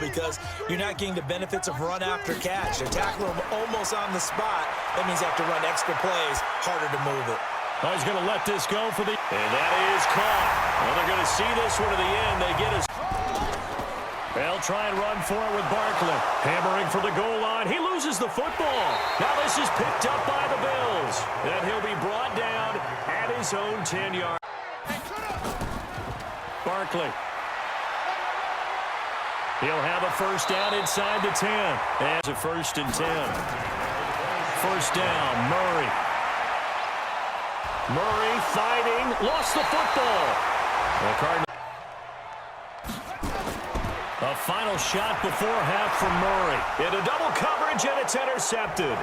because you're not getting the benefits of run after catch. They tackle him almost on the spot. That means they have to run extra plays, harder to move it. Oh, he's going to let this go for the... And that is caught. Well, they're going to see this one to the end. They get his... They'll try and run for it with Barkley. Hammering for the goal line. He loses the football. Now this is picked up by the Bills. Then he'll be brought down at his own 10-yard. Barkley. He'll have a first down inside the 10. And a 1st and 10. First down, Murray. Murray fighting, lost the football. The Cardinals. A final shot before half from Murray. Into double coverage, and it's intercepted.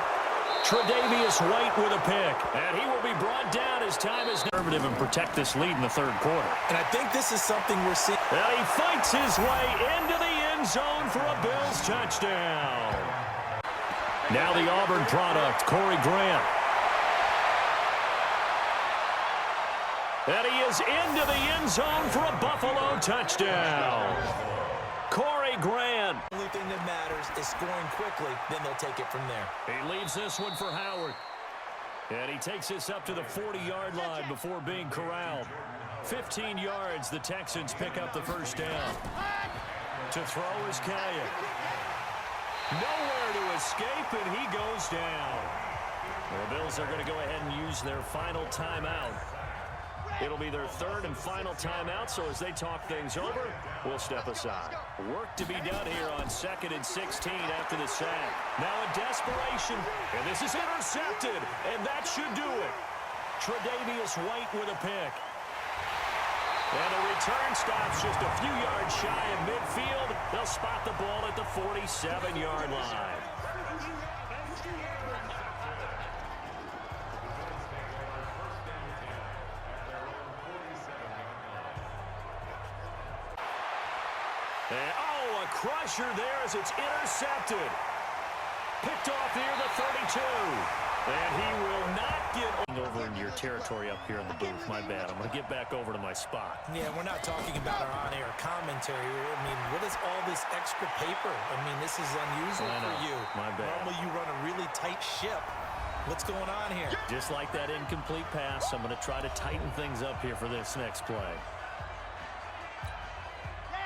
Tre'Davious White with a pick. And he will be brought down as time is conservative and protect this lead in the 3rd quarter. And I think this is something we're seeing. And he fights his way into the end zone for a Bills touchdown. Now the Auburn product, Corey Grant. And he is into the end zone for a Buffalo touchdown. Corey Grant. The only thing that matters is scoring quickly, then they'll take it from there. He leaves this one for Howard. And he takes this up to the 40-yard line before being corralled. 15 yards, the Texans pick up the first down. To throw is Kaya. Nowhere to escape, and he goes down. The Bills are going to go ahead and use their final timeout. It'll be their 3rd and final timeout, so as they talk things over, we'll step aside. Work to be done here on 2nd and 16 after the sack. Now in desperation, and this is intercepted, and that should do it. Tre'Davious White with a pick. And the return stops just a few yards shy of midfield. They'll spot the ball at the 47-yard line. And, oh, a crusher there as it's intercepted. Picked off near the 32. And he will not get over in your territory up here in the booth. My bad. I'm going to get back over to my spot. Yeah, we're not talking about our on-air commentary. I mean, what is all this extra paper? I mean, this is unusual for you. My bad. Normally you run a really tight ship. What's going on here? Just like that incomplete pass, I'm going to try to tighten things up here for this next play.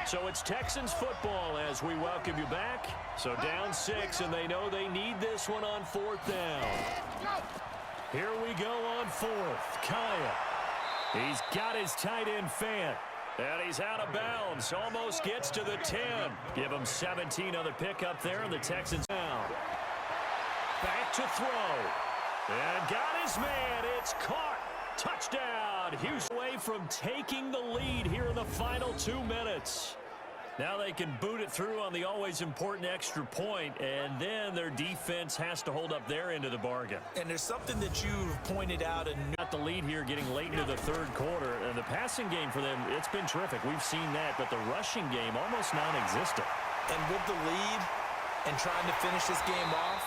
So it's Texans football as we welcome you back. So down 6, and they know they need this one on 4th down. Here we go on 4th. Kaya. He's got his tight end Fant. And he's out of bounds. Almost gets to the 10. Give him 17 on the pickup there, and the Texans down. Back to throw. And got his man. It's caught. Touchdown. Houston away from taking the lead here in the final 2 minutes. Now they can boot it through on the always important extra point, and then their defense has to hold up their end of the bargain. And there's something that you've pointed out. And got the lead here getting late into the 3rd quarter, and the passing game for them, it's been terrific. We've seen that, but the rushing game almost non-existent. And with the lead and trying to finish this game off,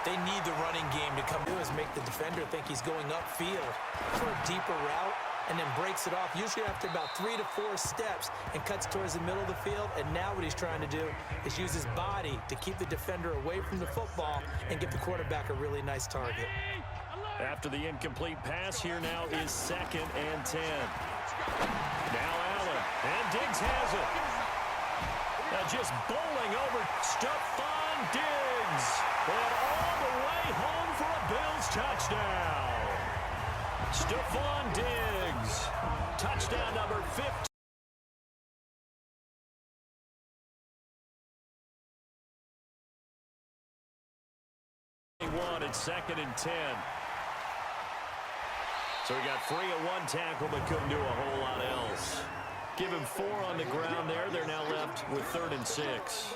they need the running game to come through, is make the defender think he's going upfield for a deeper route and then breaks it off, usually after about 3 to 4 steps, and cuts towards the middle of the field. And now what he's trying to do is use his body to keep the defender away from the football and give the quarterback a really nice target. After the incomplete pass, here now is 2nd and 10. Now Allen, and Diggs has it. Just bowling over Stephon Diggs. And all the way home for a Bills touchdown. Stephon Diggs. Touchdown number 15. It's 2nd and 10. So he got free at one tackle, but couldn't do a whole lot else. Give him 4 on the ground there. They're now left with 3rd and 6.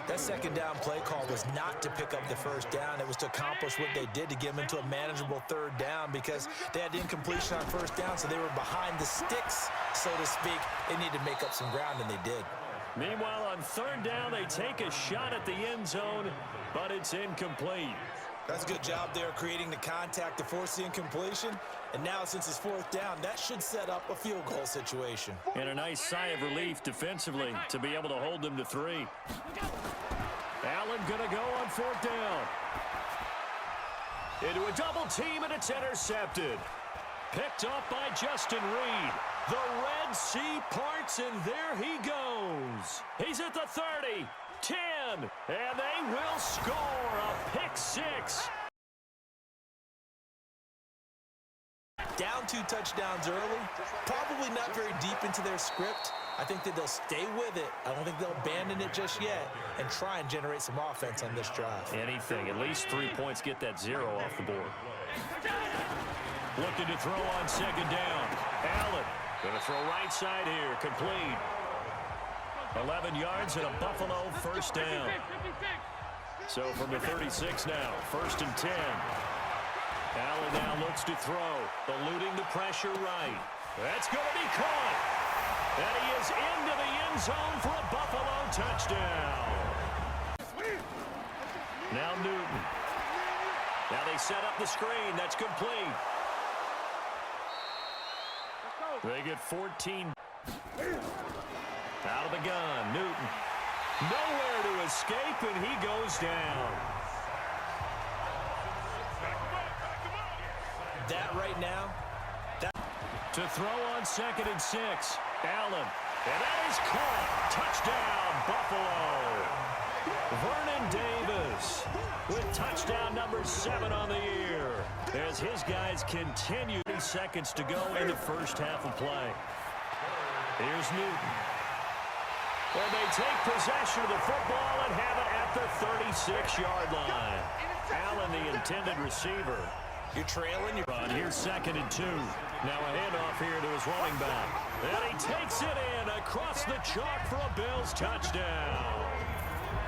That 2nd down play call was not to pick up the 1st down. It was to accomplish what they did, to get them into a manageable 3rd down, because they had incompletion on 1st down, so they were behind the sticks, so to speak. They needed to make up some ground, and they did. Meanwhile, on 3rd down, they take a shot at the end zone, but it's incomplete. That's a good job there creating the contact to force the incompletion. And now, since it's fourth down, that should set up a field goal situation. And a nice sigh of relief defensively to be able to hold them to 3. Allen going to go on fourth down. Into a double team, and it's intercepted. Picked up by Justin Reed. The Red Sea parts, and there he goes. He's at the 30, 10, and they will score a pick 6. Down 2 touchdowns early, probably not very deep into their script. I think that they'll stay with it. I don't think they'll abandon it just yet and try and generate some offense on this drive. Anything, at least 3 points, get that 0 off the board. Looking to throw on second down. Allen going to throw right side here, complete. 11 yards and a Buffalo first down. So from the 36 now, 1st and 10. Allen now looks to throw, eluding the pressure right. That's going to be caught. And he is into the end zone for a Buffalo touchdown. Now Newton. Now they set up the screen. That's complete. They get 14. Out of the gun, Newton. Nowhere to escape, and he goes down. That right now, to throw on 2nd and 6. Allen. And that is caught. Touchdown, Buffalo. Vernon Davis with touchdown number 7 on the year as his guys continue. 30 seconds to go in the first half of play. Here's Newton. And they take possession of the football and have it at the 36-yard line. Allen, the intended receiver. You're trailing. Here's 2nd and 2. Now a handoff here to his running back. And he takes it in across the chalk for a Bills touchdown.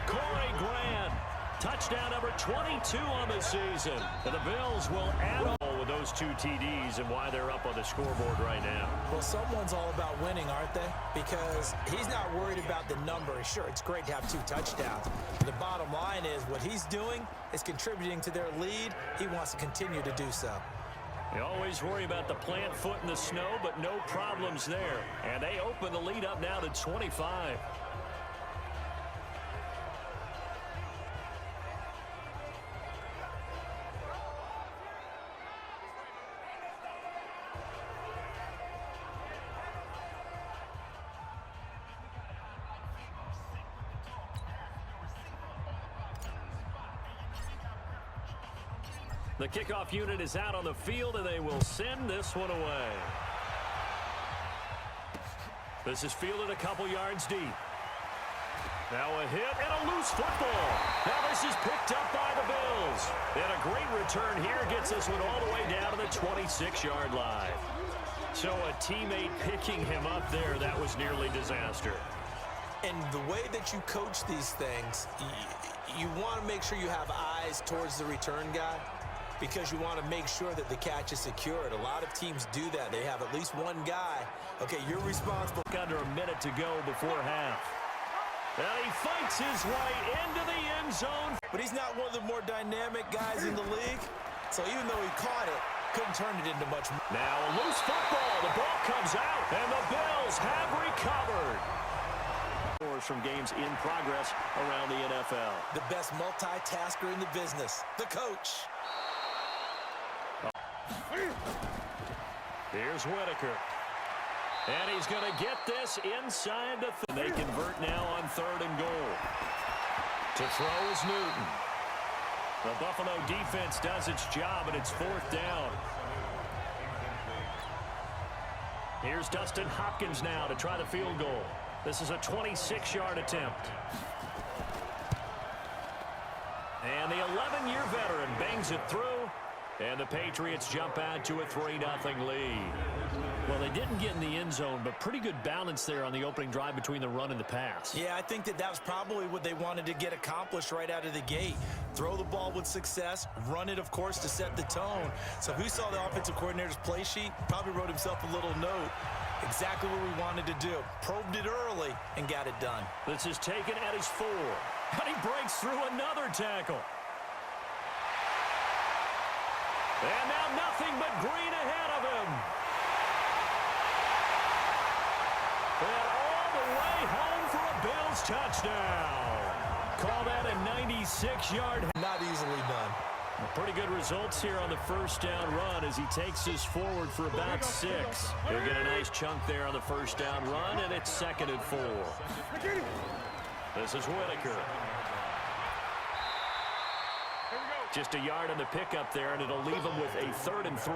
Corey Grant, touchdown number 22 on the season. And the Bills will add on with those 2 TDs and why they're up on the scoreboard right now. Well, someone's all about winning, aren't they? Because he's not worried about the number. Sure, it's great to have 2 touchdowns. The bottom line is what he's doing is contributing to their lead. He wants to continue to do so. You always worry about the plant foot in the snow, but no problems there. And they open the lead up now to 25. The kickoff unit is out on the field, and they will send this one away. This is fielded a couple yards deep. Now a hit and a loose football. Now this is picked up by the Bills. And a great return here gets this one all the way down to the 26-yard line. So a teammate picking him up there, that was nearly disaster. And the way that you coach these things, you want to make sure you have eyes towards the return guy, because you want to make sure that the catch is secured. A lot of teams do that. They have at least one guy. Okay, you're responsible. Under a minute to go before half. And he fights his way into the end zone. But he's not one of the more dynamic guys in the league. So even though he caught it, couldn't turn it into much more. Now a loose football. The ball comes out, and the Bills have recovered. From games in progress around the NFL. The best multitasker in the business, the coach. Here's Whitaker. And he's going to get this inside the... They convert now on 3rd and goal. To throw is Newton. The Buffalo defense does its job, and it's 4th down. Here's Dustin Hopkins now to try the field goal. This is a 26-yard attempt. And the 11-year veteran bangs it through. And the Patriots jump out to a 3-0 lead. Well, they didn't get in the end zone, but pretty good balance there on the opening drive between the run and the pass. Yeah, I think that was probably what they wanted to get accomplished right out of the gate. Throw the ball with success, run it, of course, to set the tone. So who saw the offensive coordinator's play sheet probably wrote himself a little note. Exactly what we wanted to do. Probed it early and got it done. This is taken at his 4. And he breaks through another tackle. And now nothing but green ahead of him. And all the way home for a Bills touchdown. Call that a 96-yard. Not easily done. Pretty good results here on the first down run as he takes us forward for about 6. He'll get a nice chunk there on the first down run, and it's 2nd and 4. This is Whitaker. Just a yard on the pickup there, and it'll leave him with a 3rd and 3.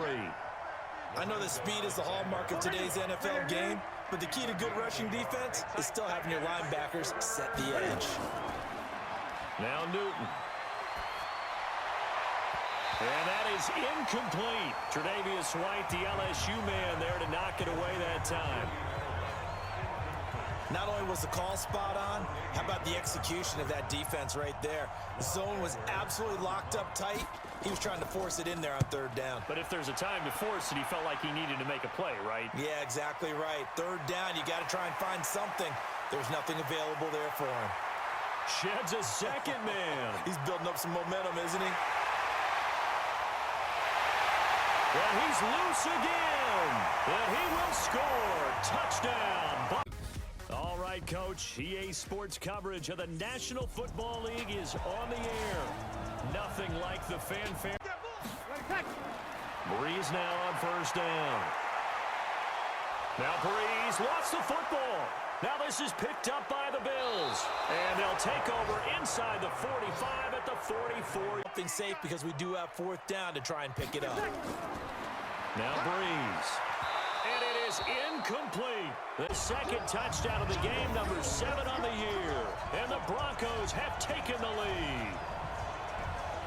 I know that speed is the hallmark of today's NFL game, but the key to good rushing defense is still having your linebackers set the edge. Now Newton. And that is incomplete. Tre'Davious White, the LSU man, there to knock it away that time. Not only was the call spot on, how about the execution of that defense right there? The zone was absolutely locked up tight. He was trying to force it in there on 3rd down. But if there's a time to force it, he felt like he needed to make a play, right? Yeah, exactly right. 3rd down, you got to try and find something. There's nothing available there for him. Sheds a 2nd man. He's building up some momentum, isn't he? And he's loose again. And he will score. Touchdown. All right, Coach. EA Sports coverage of the National Football League is on the air. Nothing like the fanfare. Breeze now on 1st down. Now Breeze lost the football. Now this is picked up by the Bills. And they'll take over inside the 45 at the 44. Something safe because we do have 4th down to try and pick it up. Now Breeze. And it is incomplete. The 2nd touchdown of the game, number 7 on the year. And the Broncos have taken the lead.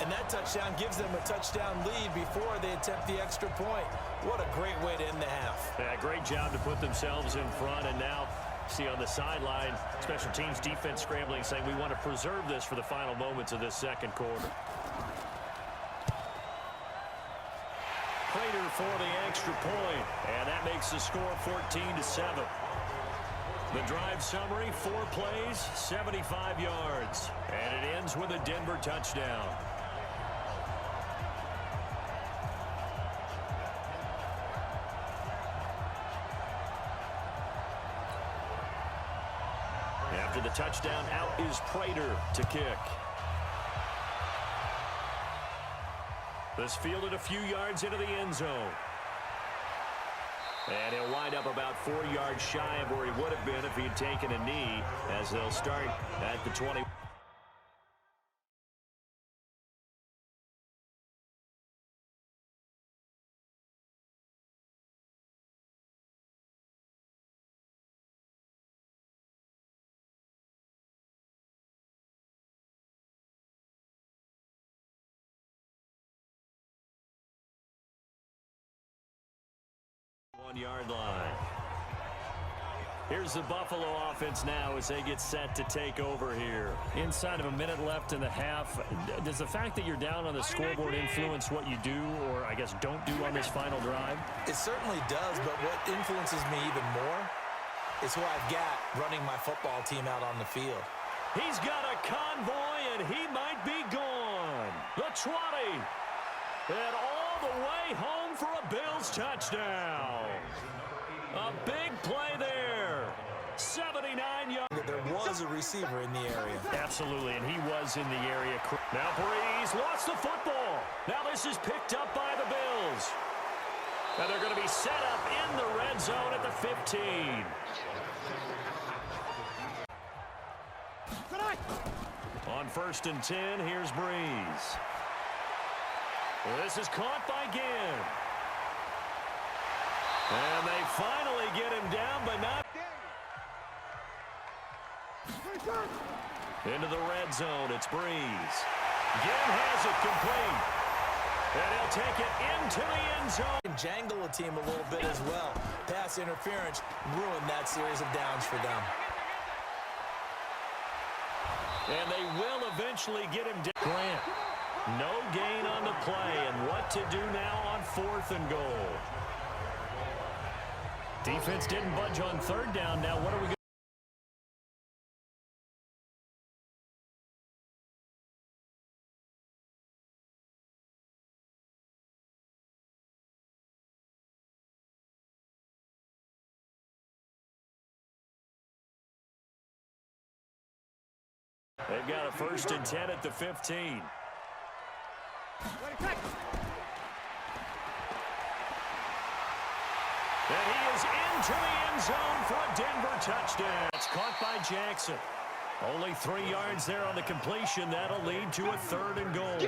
And that touchdown gives them a touchdown lead before they attempt the extra point. What a great way to end the half. Yeah, great job to put themselves in front. And now, see on the sideline, special teams defense scrambling, saying we want to preserve this for the final moments of this 2nd quarter. Prater for the extra point, and that makes the score 14-7. The drive summary, 4 plays, 75 yards, and it ends with a Denver touchdown. After the touchdown, out is Prater to kick. This fielded a few yards into the end zone. And he'll wind up about 4 yards shy of where he would have been if he had taken a knee, as they'll start at the 20. One-yard line. Here's the Buffalo offense now as they get set to take over here. Inside of a minute left in the half, does the fact that you're down on the scoreboard influence what you do, or I guess don't do on this final drive? It certainly does, but what influences me even more is who I've got running my football team out on the field. He's got a convoy, and he might be gone. The 20. And all the way home for a Bills touchdown. A big play there. 79 yards. There was a receiver in the area. Absolutely, and he was in the area. Now Breeze lost the football. Now this is picked up by the Bills. And they're going to be set up in the red zone at the 15. On 1st and 10, here's Breeze. This is caught by Ginn. And they finally get him down, but not. Into the red zone, it's Breeze. Ginn has it complete. And he'll take it into the end zone. And jangle a team a little bit as well. Pass interference ruined that series of downs for them. And they will eventually get him down. Grant, no gain on the play, and what to do now on 4th and goal. Defense didn't budge on 3rd down. Now what are we going to They've got a 1st and 10 at the 15. And he is into the end zone for a Denver touchdown. It's caught by Jackson. Only 3 yards there on the completion. That'll lead to a 3rd and goal.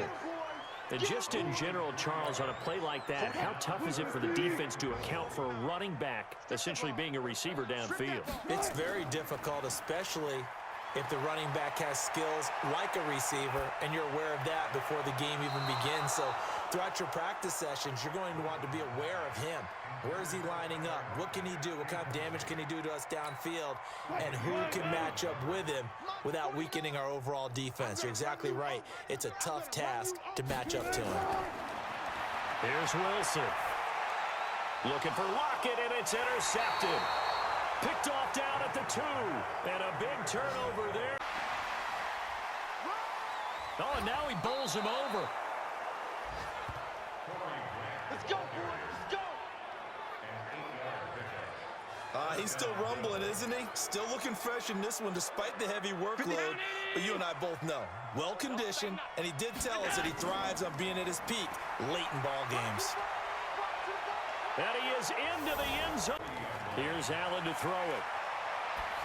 And just in general, Charles, on a play like that, how tough is it for the defense to account for a running back essentially being a receiver downfield? It's very difficult, especially if the running back has skills like a receiver, and you're aware of that before the game even begins. So throughout your practice sessions, you're going to want to be aware of him. Where is he lining up? What can he do? What kind of damage can he do to us downfield? And who can match up with him without weakening our overall defense? You're exactly right. It's a tough task to match up to him. Here's Wilson. Looking for Lockett, and it's intercepted. Picked off down at the 2. And a big turnover there. Oh, and now he bowls him over. Let's go, boys. Let's go. He's still rumbling, isn't he? Still looking fresh in this one despite the heavy workload. But you and I both know, well-conditioned, and he did tell us that he thrives on being at his peak late in ball games. And he is into the end zone. Here's Allen to throw it.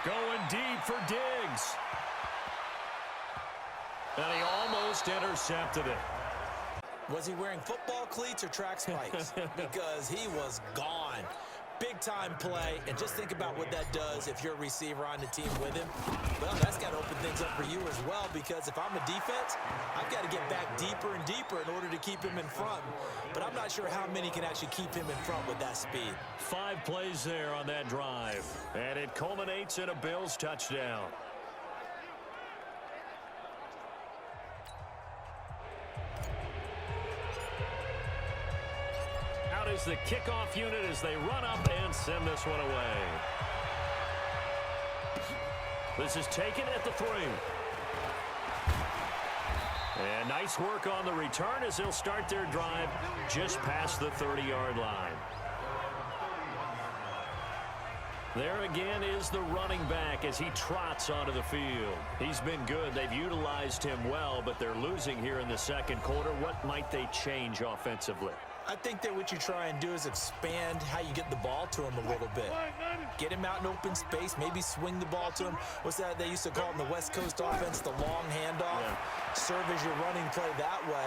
Going deep for Diggs. And he almost intercepted it. Was he wearing football cleats or track spikes? Because he was gone. Big-time play, and just think about what that does if you're a receiver on the team with him. Well, that's got to open things up for you as well, because if I'm a defense, I've got to get back deeper and deeper in order to keep him in front. But I'm not sure how many can actually keep him in front with that speed. 5 plays there on that drive, and it culminates in a Bills touchdown. Is the kickoff unit as they run up and send this one away. This is taken at the 3. And nice work on the return as they'll start their drive just past the 30-yard line. There again is the running back as he trots onto the field. He's been good. They've utilized him well, but they're losing here in the second quarter. What might they change offensively? I think that what you try and do is expand how you get the ball to him a little bit. Get him out in open space, maybe swing the ball to him. What's that they used to call it in the West Coast offense, the long handoff? Yeah. Serve as your running play that way,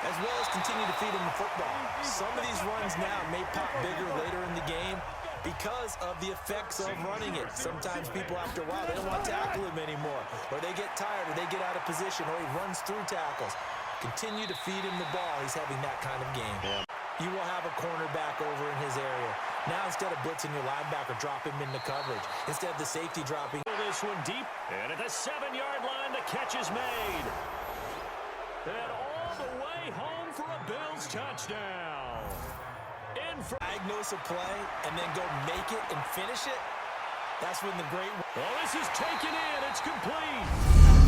as well as continue to feed him the football. Some of these runs now may pop bigger later in the game because of the effects of running it. Sometimes people, after a while, they don't want to tackle him anymore, or they get tired, or they get out of position, or he runs through tackles. Continue to feed him the ball. He's having that kind of game. Yeah. You will have a cornerback over in his area. Now, instead of blitzing your linebacker, drop him into coverage. Instead of the safety dropping. This one deep, and at the 7-yard line, the catch is made. And all the way home for a Bills touchdown. Diagnose a play and then go make it and finish it. That's when the great... Well, this is taken in. It's complete.